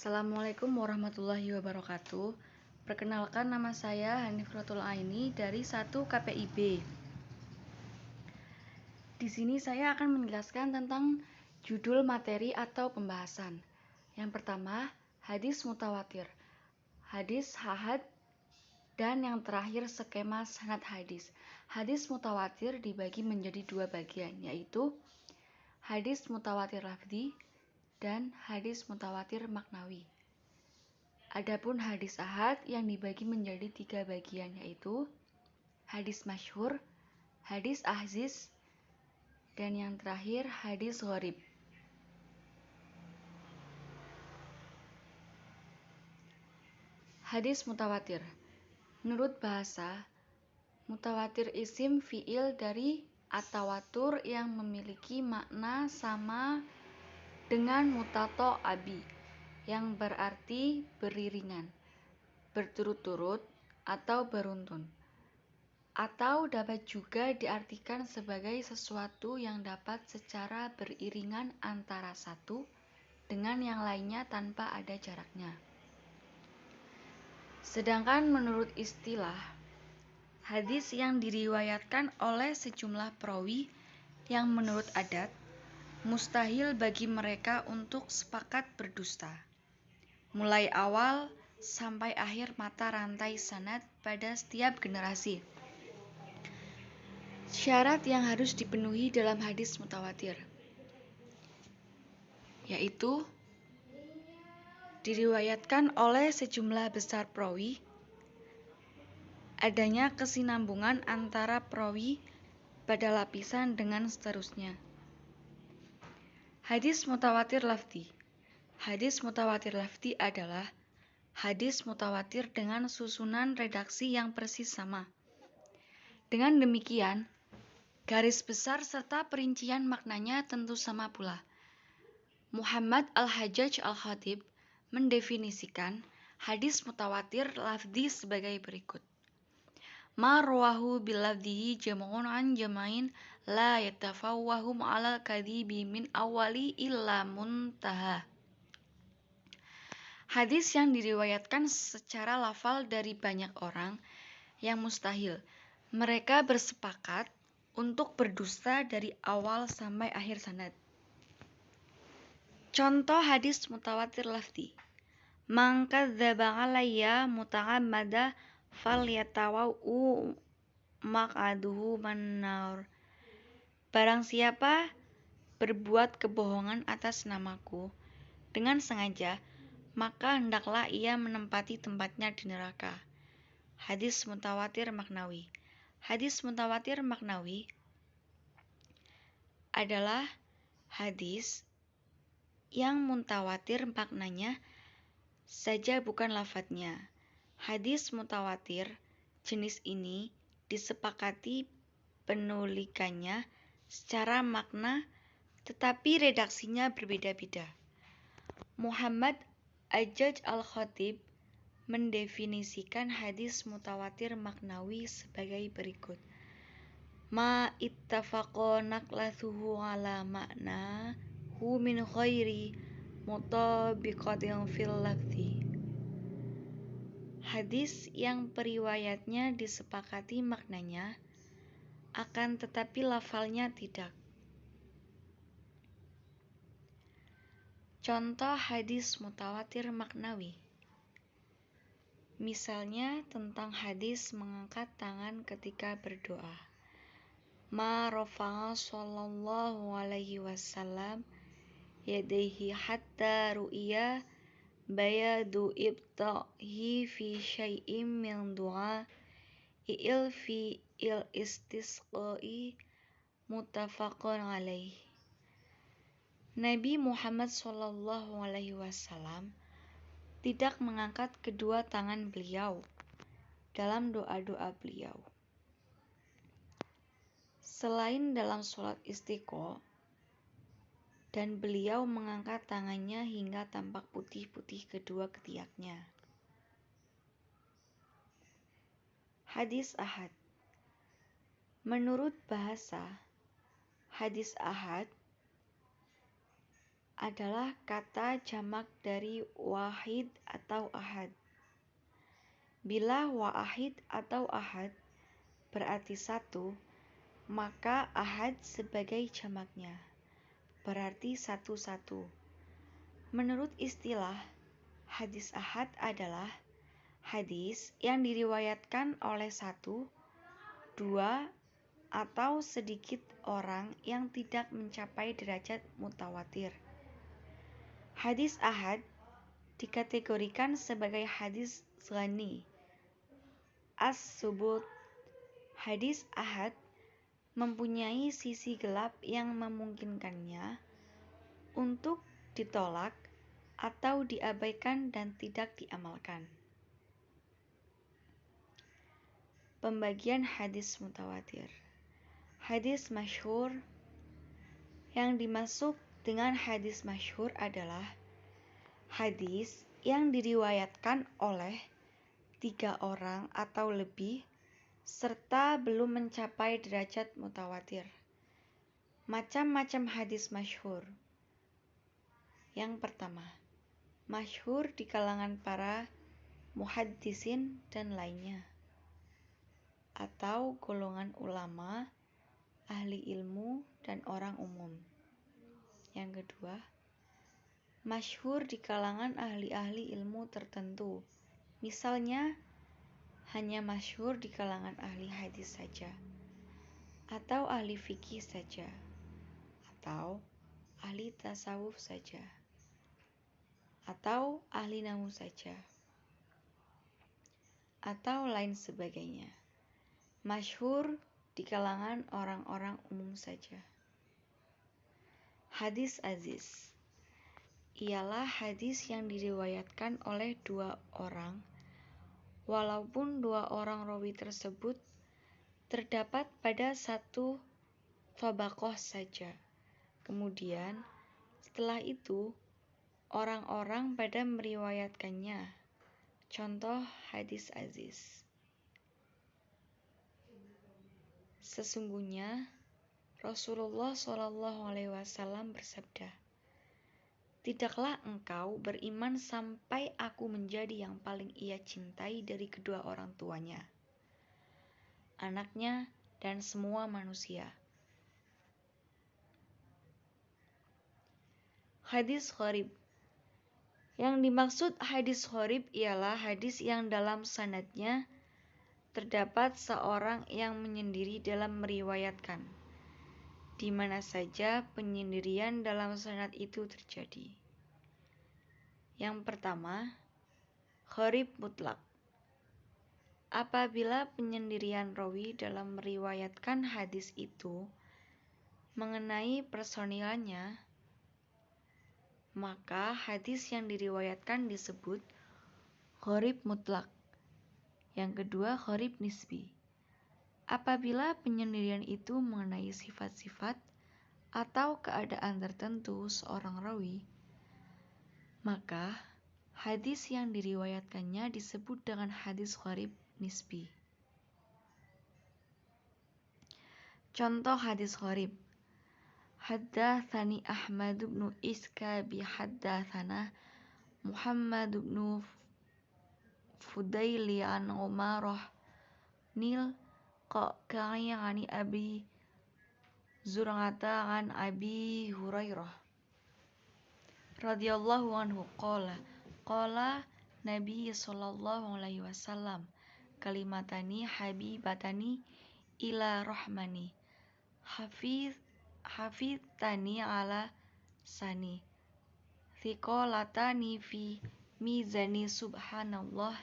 Assalamualaikum warahmatullahi wabarakatuh. Perkenalkan, nama saya Hanifratul Aini dari 1 KPIB. Di sini saya akan menjelaskan tentang judul materi atau pembahasan. Yang pertama, hadis mutawatir, hadis ahad, dan yang terakhir skema sanad hadis. Hadis mutawatir dibagi menjadi dua bagian, yaitu hadis mutawatir lafzi dan hadis mutawatir maknawi. Adapun hadis ahad yang dibagi menjadi tiga bagian, yaitu hadis masyhur, hadis aziz, dan yang terakhir hadis gharib. Hadis mutawatir. Menurut bahasa, mutawatir isim fi'il dari at-tawatur yang memiliki makna sama dengan mutato abi, yang berarti beriringan, berturut-turut, atau beruntun. Atau dapat juga diartikan sebagai sesuatu yang dapat secara beriringan antara satu dengan yang lainnya tanpa ada jaraknya. Sedangkan menurut istilah, hadis yang diriwayatkan oleh sejumlah perawi yang menurut adat mustahil bagi mereka untuk sepakat berdusta, mulai awal sampai akhir mata rantai sanad pada setiap generasi. Syarat yang harus dipenuhi dalam hadis mutawatir, yaitu diriwayatkan oleh sejumlah besar perawi, adanya kesinambungan antara perawi pada lapisan dengan seterusnya. Hadis mutawatir lafzi. Hadis mutawatir lafzi adalah hadis mutawatir dengan susunan redaksi yang persis sama. Dengan demikian, garis besar serta perincian maknanya tentu sama pula. Muhammad Al-Hajjaj Al-Khatib mendefinisikan hadis mutawatir lafzi sebagai berikut. Ma rawahu bil lafzihi jam'un an jama'in la yatafawwahum 'alal kadhibi min awali illa muntaha. Hadis yang diriwayatkan secara lafal dari banyak orang yang mustahil mereka bersepakat untuk berdusta dari awal sampai akhir sanad. Contoh hadis mutawatir lafzi. Man kadzdzaba 'alayya muta'ammada falyatawau maq'aduhu mannar. Barang siapa berbuat kebohongan atas namaku dengan sengaja, maka hendaklah ia menempati tempatnya di neraka. Hadis mutawatir maknawi. Hadis mutawatir maknawi adalah hadis yang mutawatir maknanya saja, bukan lafadznya. Hadis mutawatir jenis ini disepakati penulikannya secara makna, tetapi redaksinya berbeda-beda. Muhammad Al-Hajjaj Al-Khatib mendefinisikan hadis mutawatir maknawi sebagai berikut. Ma ittafaqa naqlathuhu ala makna hu min khairi mutabiqatin fil lafzi. Hadis yang periwayatnya disepakati maknanya, akan tetapi lafalnya tidak. Contoh hadis mutawatir maknawi. Misalnya tentang hadis mengangkat tangan ketika berdoa. Ma rafa'a sallallahu alaihi wasallam yadaihi hatta ru'iya bayadu ibtahi fi syai'im min du'a il fi il istisqai muttafaqun alaih. Nabi Muhammad SAW tidak mengangkat kedua tangan beliau dalam doa-doa beliau, selain dalam sholat istisqa, dan beliau mengangkat tangannya hingga tampak putih-putih kedua ketiaknya. Hadis ahad. Menurut bahasa, hadis ahad adalah kata jamak dari wahid atau ahad. Bila wahid atau ahad berarti satu, maka ahad sebagai jamaknya berarti satu-satu. Menurut istilah, hadis ahad adalah hadis yang diriwayatkan oleh satu, dua, atau sedikit orang yang tidak mencapai derajat mutawatir. Hadis ahad dikategorikan sebagai hadis ghani as-subut. Hadis ahad mempunyai sisi gelap yang memungkinkannya untuk ditolak atau diabaikan dan tidak diamalkan. Pembagian hadis mutawatir. Hadis masyhur. Yang dimaksud dengan hadis masyhur adalah hadis yang diriwayatkan oleh 3 orang atau lebih serta belum mencapai derajat mutawatir. Macam-macam hadis masyhur. Yang pertama, masyhur di kalangan para muhaddisin dan lainnya, atau golongan ulama, ahli ilmu, dan orang umum. Yang kedua, masyhur di kalangan ahli-ahli ilmu tertentu. Misalnya, hanya masyhur di kalangan ahli hadis saja, atau ahli fikih saja, atau ahli tasawuf saja, atau ahli nahwu saja, atau lain sebagainya. Masyhur di kalangan orang-orang umum saja. Hadis aziz ialah hadis yang diriwayatkan oleh 2 orang, walaupun 2 orang rawi tersebut terdapat pada satu thabaqah saja. Kemudian, setelah itu, orang-orang pada meriwayatkannya. Contoh hadis aziz. Sesungguhnya Rasulullah SAW bersabda, "Tidaklah engkau beriman sampai aku menjadi yang paling ia cintai dari kedua orang tuanya, anaknya, dan semua manusia." Hadis gharib. Yang dimaksud hadis gharib ialah hadis yang dalam sanadnya terdapat seorang yang menyendiri dalam meriwayatkan, di mana saja penyendirian dalam sanad itu terjadi. Yang pertama, gharib mutlak. Apabila penyendirian rawi dalam meriwayatkan hadis itu mengenai personilnya, maka hadis yang diriwayatkan disebut gharib mutlak. Yang kedua, gharib nisbi. Apabila penyendirian itu mengenai sifat-sifat atau keadaan tertentu seorang rawi, maka hadis yang diriwayatkannya disebut dengan hadis gharib nisbi. Contoh hadis gharib. Haddatsani Ahmad bin Iska bi haddatsana Muhammad bin Fudaili an Umarah nil Qaqai ani Abi Zur'ata an Abi Hurairah radhiyallahu anhu qala Nabi sallallahu alaihi wasallam kalimatani habibatani ila rahmani hafidtani ala sani thiqalatani fi mizani subhanallah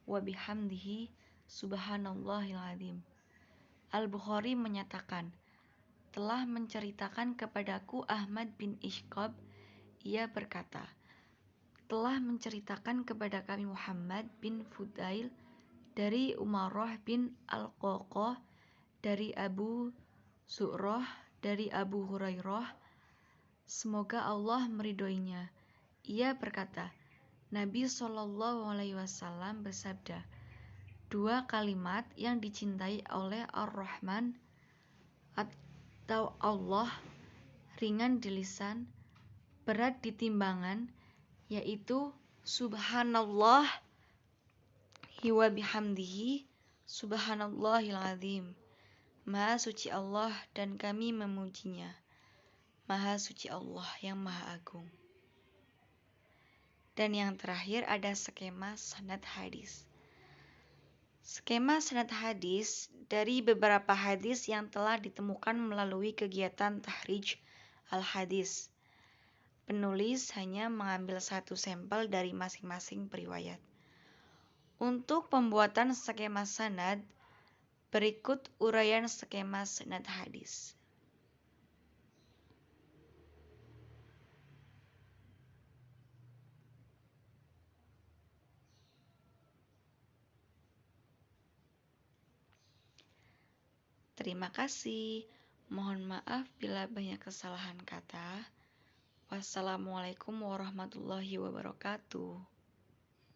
wa bihamdihi subhanallahil azim. Al-Bukhari menyatakan, telah menceritakan kepadaku Ahmad bin Ishqab, ia berkata, telah menceritakan kepada kami Muhammad bin Fudail dari Umarah bin Al-Qaqah dari Abu Zu'rah dari Abu Hurairah, semoga Allah meridhoinya. Ia berkata, Nabi SAW bersabda, 2 kalimat yang dicintai oleh Ar-Rahman atau Allah ringan di lisan, berat di timbangan, yaitu subhanallah wa bihamdihi subhanallahil azim. Maha suci Allah dan kami memujinya. Maha suci Allah yang maha agung. Dan yang terakhir ada skema sanad hadis. Skema sanad hadis dari beberapa hadis yang telah ditemukan melalui kegiatan tahrij al-hadis. Penulis hanya mengambil satu sampel dari masing-masing periwayat. Untuk pembuatan skema sanad, berikut uraian skema sanad hadis. Terima kasih. Mohon maaf bila banyak kesalahan kata. Wassalamualaikum warahmatullahi wabarakatuh.